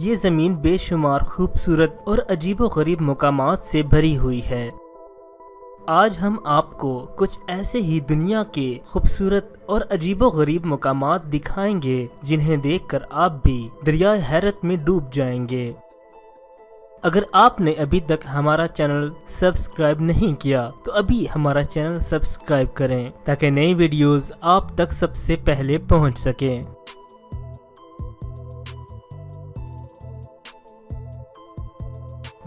یہ زمین بے شمار خوبصورت اور عجیب و غریب مقامات سے بھری ہوئی ہے۔ آج ہم آپ کو کچھ ایسے ہی دنیا کے خوبصورت اور عجیب و غریب مقامات دکھائیں گے جنہیں دیکھ کر آپ بھی دریائے حیرت میں ڈوب جائیں گے۔ اگر آپ نے ابھی تک ہمارا چینل سبسکرائب نہیں کیا تو ابھی ہمارا چینل سبسکرائب کریں تاکہ نئی ویڈیوز آپ تک سب سے پہلے پہنچ سکیں۔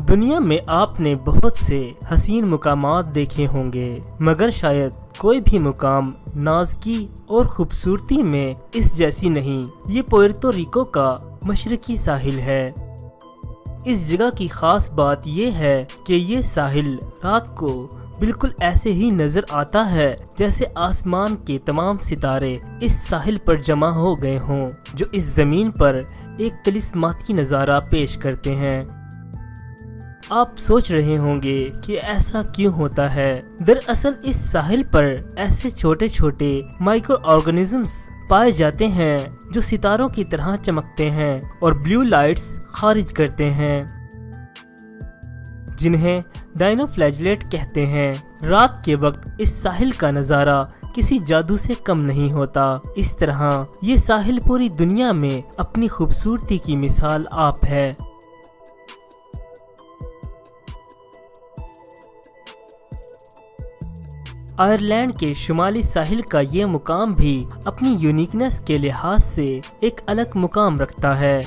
دنیا میں آپ نے بہت سے حسین مقامات دیکھے ہوں گے، مگر شاید کوئی بھی مقام نازکی اور خوبصورتی میں اس جیسی نہیں۔ یہ پورٹو ریکو کا مشرقی ساحل ہے۔ اس جگہ کی خاص بات یہ ہے کہ یہ ساحل رات کو بالکل ایسے ہی نظر آتا ہے جیسے آسمان کے تمام ستارے اس ساحل پر جمع ہو گئے ہوں، جو اس زمین پر ایک طلسماتی نظارہ پیش کرتے ہیں۔ آپ سوچ رہے ہوں گے کہ ایسا کیوں ہوتا ہے؟ دراصل اس ساحل پر ایسے چھوٹے چھوٹے مائکرو آرگنزمز پائے جاتے ہیں جو ستاروں کی طرح چمکتے ہیں اور بلیو لائٹس خارج کرتے ہیں، جنہیں ڈائنو فلیجلیٹ کہتے ہیں۔ رات کے وقت اس ساحل کا نظارہ کسی جادو سے کم نہیں ہوتا۔ اس طرح یہ ساحل پوری دنیا میں اپنی خوبصورتی کی مثال آپ ہے۔ آئرلینڈ کے شمالی ساحل کا یہ مقام بھی اپنی یونیکنس کے لحاظ سے ایک الگ مقام رکھتا ہے۔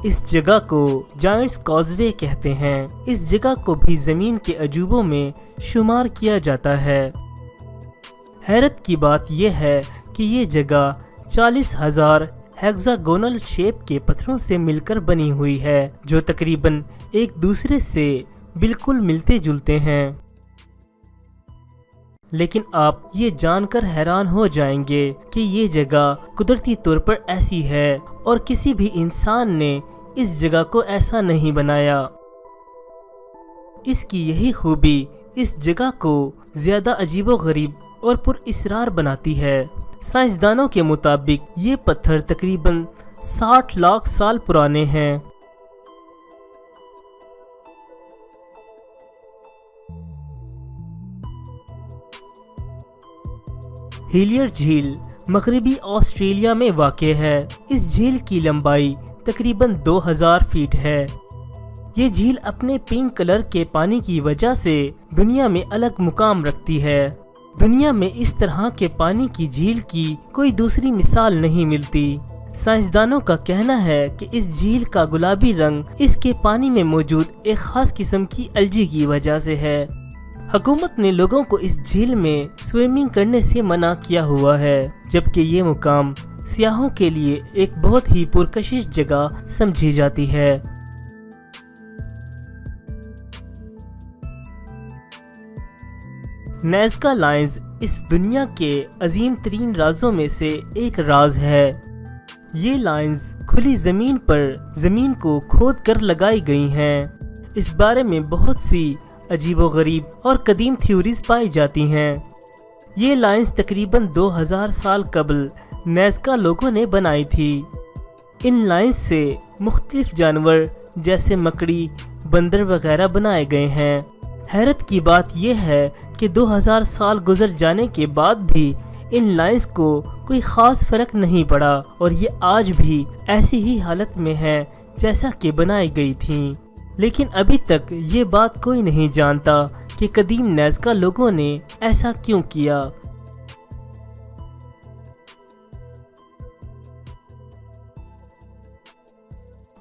اس جگہ کو جائنٹس کازوے کہتے ہیں۔ اس جگہ کو بھی زمین کے عجوبوں میں شمار کیا جاتا ہے۔ حیرت کی بات یہ ہے کہ یہ جگہ 40,000 ہیگزاگونل شیپ کے پتھروں سے مل کر بنی ہوئی ہے، جو تقریباً ایک دوسرے سے بالکل ملتے جلتے ہیں۔ لیکن آپ یہ جان کر حیران ہو جائیں گے کہ یہ جگہ قدرتی طور پر ایسی ہے اور کسی بھی انسان نے اس جگہ کو ایسا نہیں بنایا۔ اس کی یہی خوبی اس جگہ کو زیادہ عجیب و غریب اور پر اسرار بناتی ہے۔ سائنسدانوں کے مطابق یہ پتھر تقریباً 60 لاکھ سال پرانے ہیں۔ ہیلیئر جھیل مغربی آسٹریلیا میں واقع ہے۔ اس جھیل کی لمبائی تقریباً 2000 فیٹ ہے۔ یہ جھیل اپنے پنک کلر کے پانی کی وجہ سے دنیا میں الگ مقام رکھتی ہے۔ دنیا میں اس طرح کے پانی کی جھیل کی کوئی دوسری مثال نہیں ملتی۔ سائنسدانوں کا کہنا ہے کہ اس جھیل کا گلابی رنگ اس کے پانی میں موجود ایک خاص قسم کی الجی کی وجہ سے ہے۔ حکومت نے لوگوں کو اس جھیل میں سوئمنگ کرنے سے منع کیا ہوا ہے، جبکہ یہ مقام سیاحوں کے لیے ایک بہت ہی پرکشش جگہ سمجھی جاتی ہے۔ نیزکا لائنز اس دنیا کے عظیم ترین رازوں میں سے ایک راز ہے۔ یہ لائنز کھلی زمین پر زمین کو کھود کر لگائی گئی ہیں۔ اس بارے میں بہت سی عجیب و غریب اور قدیم تھیوریز پائی جاتی ہیں۔ یہ لائنز تقریباً 2000 سال قبل نیزکا لوگوں نے بنائی تھی۔ ان لائنز سے مختلف جانور جیسے مکڑی، بندر وغیرہ بنائے گئے ہیں۔ حیرت کی بات یہ ہے کہ 2000 سال گزر جانے کے بعد بھی ان لائنز کو کوئی خاص فرق نہیں پڑا اور یہ آج بھی ایسی ہی حالت میں ہیں جیسا کہ بنائی گئی تھیں۔ لیکن ابھی تک یہ بات کوئی نہیں جانتا کہ قدیم نیزکا لوگوں نے ایسا کیوں کیا۔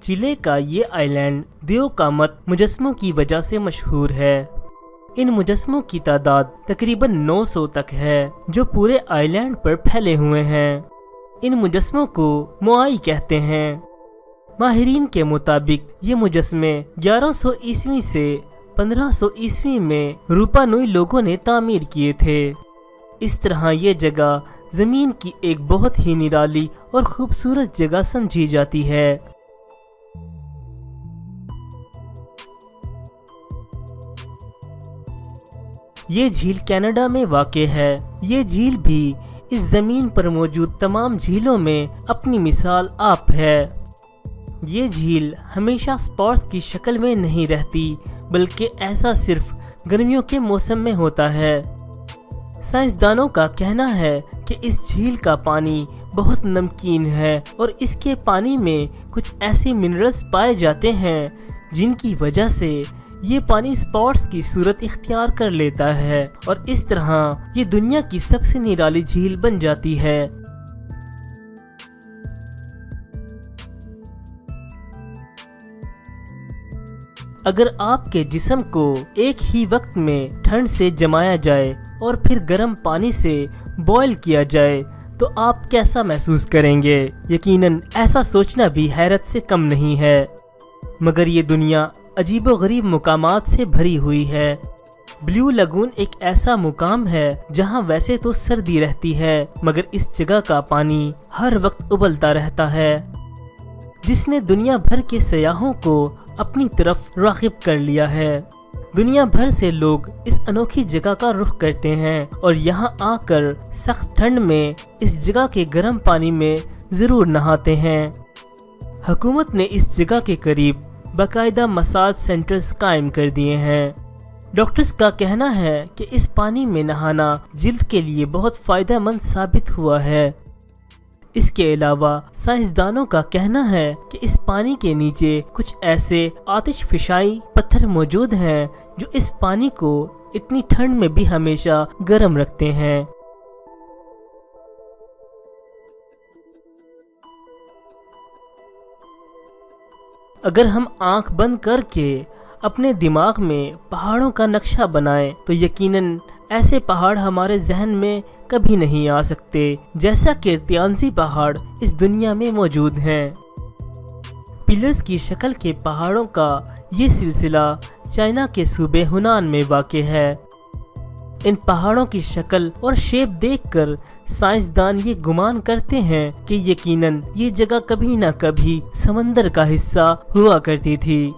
چیلے کا یہ آئی لینڈ دیو کامت مجسموں کی وجہ سے مشہور ہے۔ ان مجسموں کی تعداد تقریباً 900 تک ہے، جو پورے آئی لینڈ پر پھیلے ہوئے ہیں۔ ان مجسموں کو موآئی کہتے ہیں۔ ماہرین کے مطابق یہ مجسمے 1100 عیسوی سے 1500 عیسوی میں روپا نوئی لوگوں نے تعمیر کیے تھے۔ اس طرح یہ جگہ زمین کی ایک بہت ہی نرالی اور خوبصورت جگہ سمجھی جاتی ہے۔ یہ جھیل کینیڈا میں واقع ہے۔ یہ جھیل بھی اس زمین پر موجود تمام جھیلوں میں اپنی مثال آپ ہے۔ یہ جھیل ہمیشہ سپاٹس کی شکل میں نہیں رہتی، بلکہ ایسا صرف گرمیوں کے موسم میں ہوتا ہے۔ سائنسدانوں کا کہنا ہے کہ اس جھیل کا پانی بہت نمکین ہے اور اس کے پانی میں کچھ ایسے منرلز پائے جاتے ہیں جن کی وجہ سے یہ پانی سپاٹس کی صورت اختیار کر لیتا ہے اور اس طرح یہ دنیا کی سب سے نرالی جھیل بن جاتی ہے۔ اگر آپ کے جسم کو ایک ہی وقت میں ٹھنڈ سے جمایا جائے اور پھر گرم پانی سے بوائل کیا جائے تو آپ کیسا محسوس کریں گے؟ یقیناً ایسا سوچنا بھی حیرت سے کم نہیں ہے، مگر یہ دنیا عجیب و غریب مقامات سے بھری ہوئی ہے۔ بلیو لاگون ایک ایسا مقام ہے جہاں ویسے تو سردی رہتی ہے، مگر اس جگہ کا پانی ہر وقت ابلتا رہتا ہے، جس نے دنیا بھر کے سیاحوں کو اپنی طرف راغب کر لیا ہے۔ دنیا بھر سے لوگ اس انوکھی جگہ کا رخ کرتے ہیں اور یہاں آ کر سخت ٹھنڈ میں اس جگہ کے گرم پانی میں ضرور نہاتے ہیں۔ حکومت نے اس جگہ کے قریب باقاعدہ مساج سینٹرز قائم کر دیے ہیں۔ ڈاکٹرز کا کہنا ہے کہ اس پانی میں نہانا جلد کے لیے بہت فائدہ مند ثابت ہوا ہے۔ اس کے علاوہ سائنسدانوں کا کہنا ہے کہ اس پانی کے نیچے کچھ ایسے آتش فشائی پتھر موجود ہیں جو اس پانی کو اتنی ٹھنڈ میں بھی ہمیشہ گرم رکھتے ہیں۔ اگر ہم آنکھ بند کر کے اپنے دماغ میں پہاڑوں کا نقشہ بنائیں تو یقیناً ایسے پہاڑ ہمارے ذہن میں کبھی نہیں آ سکتے جیسا کہ تیانسی پہاڑ اس دنیا میں موجود ہیں۔ پلرز کی شکل کے پہاڑوں کا یہ سلسلہ چائنا کے صوبے ہنان میں واقع ہے۔ ان پہاڑوں کی شکل اور شیپ دیکھ کر سائنسدان یہ گمان کرتے ہیں کہ یقیناً یہ جگہ کبھی نہ کبھی سمندر کا حصہ ہوا کرتی تھی۔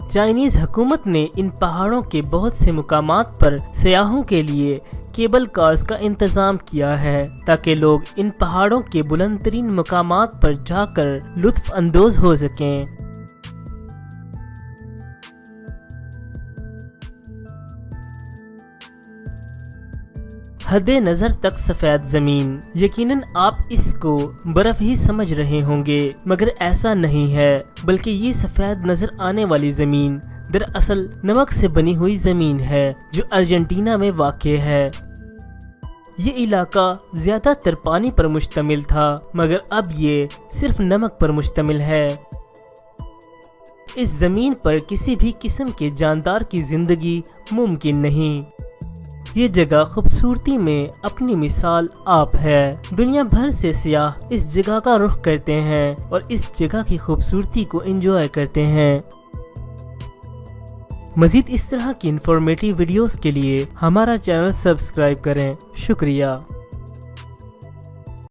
چائنیز حکومت نے ان پہاڑوں کے بہت سے مقامات پر سیاحوں کے لیے کیبل کارز کا انتظام کیا ہے تاکہ لوگ ان پہاڑوں کے بلند ترین مقامات پر جا کر لطف اندوز ہو سکیں۔ حد نظر تک سفید زمین، یقیناً آپ اس کو برف ہی سمجھ رہے ہوں گے، مگر ایسا نہیں ہے، بلکہ یہ سفید نظر آنے والی زمین دراصل نمک سے بنی ہوئی زمین ہے جو ارجنٹینا میں واقع ہے۔ یہ علاقہ زیادہ تر پانی پر مشتمل تھا، مگر اب یہ صرف نمک پر مشتمل ہے۔ اس زمین پر کسی بھی قسم کے جاندار کی زندگی ممکن نہیں۔ یہ جگہ خوبصورتی میں اپنی مثال آپ ہے۔ دنیا بھر سے سیاح اس جگہ کا رخ کرتے ہیں اور اس جگہ کی خوبصورتی کو انجوائے کرتے ہیں۔ مزید اس طرح کی انفارمیٹیو ویڈیوز کے لیے ہمارا چینل سبسکرائب کریں۔ شکریہ۔